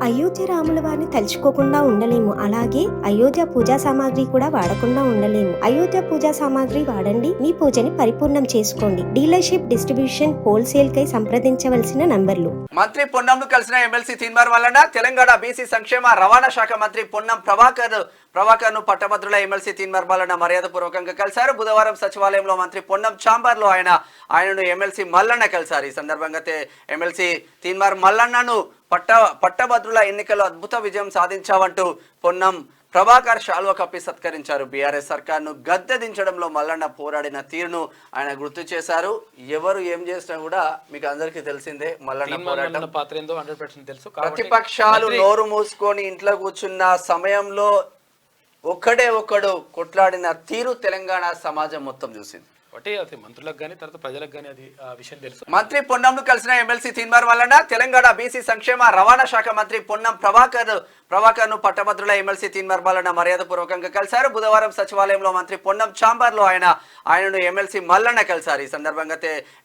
అయోధ్య రాముల వారిని తలుచుకోకుండా ఉండలేము. అలాగే అయోధ్య పూజా సామాగ్రి కూడా వాడకుండా ఉండలేము. అయోధ్య పూజా సామాగ్రి వాడండి, మీ పూజని పరిపూర్ణం చేసుకోండి. డీలర్షిప్, డిస్ట్రిబ్యూషన్, హోల్సేల్ కై సంప్రదించవలసిన నంబర్లు. మంత్రి పొన్నంను కలిసిన ఎమ్మెల్సీ తీన్మార్ మల్లన్న. తెలంగాణ బీసీ సంక్షేమ రవాణా శాఖ మంత్రి పొన్నం ప్రభాకర్ ను పట్టభద్రుల ఎమ్మెల్సీ తీన్మార్ మల్లన్న మర్యాదపూర్వకంగా కలిశారు. బుధవారం సచివాలయంలో మంత్రి పొన్నం ఛాంబర్ లో ఆయనను ఎమ్మెల్సీ మల్లన్న కలిశారు. ఈ సందర్భంగా ఎమ్మెల్సీ తీన్మార్ మల్లన్నను పట్టభద్రుల ఎన్నికల్లో అద్భుత విజయం సాధించావంటూ పొన్నం ప్రభాకర్ శాల్వ కప్పి సత్కరించారు. బీఆర్ఎస్ సర్కార్ను గద్దె దించడంలో మల్లన్న పోరాడిన తీరును ఆయన గుర్తు చేశారు. ఎవరు ఏం చేసినా కూడా మీకు అందరికీ తెలిసిందే మల్లన్న పోరాటం పాత్ర ఏందో 100% తెలుసు. ప్రతిపక్షాలు నోరు మూసుకొని ఇంట్లో కూర్చున్న సమయంలో ఒక్కడు కొట్లాడిన తీరు తెలంగాణ సమాజం మొత్తం చూసింది. మంత్రులకు గానీ తర్వాత ప్రజలకు గానీ అది విషయం తెలుసు. మంత్రి పొన్నంను కలిసిన ఎమ్మెల్సీ తీన్మార్ మల్లన్న. తెలంగాణ బీసీ సంక్షేమ రవాణా శాఖ మంత్రి పొన్నం ప్రభాకర్ ను పట్టభద్రుల ఎమ్మెల్సీ తీన్మార్ మల్లన్న మర్యాదపూర్వకంగా కలిశారు. బుధవారం సచివాలయంలో మంత్రి పొన్నం ఛాంబర్ లో ఆయనను ఎమ్మెల్సీ మల్లన్న కలిశారు. ఈ సందర్భంగా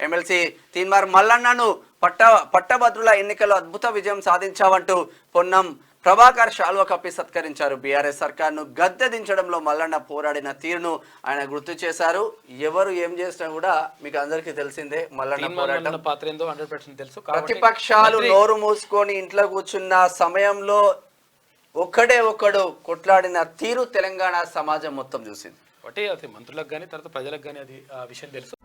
ఎమ్మెల్సీ తీన్మార్ మల్లన్నను పట్టభద్రుల ఎన్నికల్లో అద్భుత విజయం సాధించావంటూ పొన్నం ప్రభాకర్ శాల్వ కప్పి సత్కరించారు. బీఆర్ఎస్ సర్కార్ను గద్దె దించడంలో మల్లన్న పోరాడిన తీరును ఆయన గుర్తు చేశారు. ఎవరు ఏం చేసినా కూడా మీకు అందరికీ తెలిసిందే మల్లన్న పోరాటం పాత్ర ఏందో 100% తెలుసు. ప్రతిపక్షాలు నోరు మూసుకొని ఇంట్లో కూర్చున్న సమయంలో ఒక్కడు కొట్లాడిన తీరు తెలంగాణ సమాజం మొత్తం చూసింది. మంత్రులకు గానీ తర్వాత ప్రజలకు గానీ అది విషయం తెలుసు.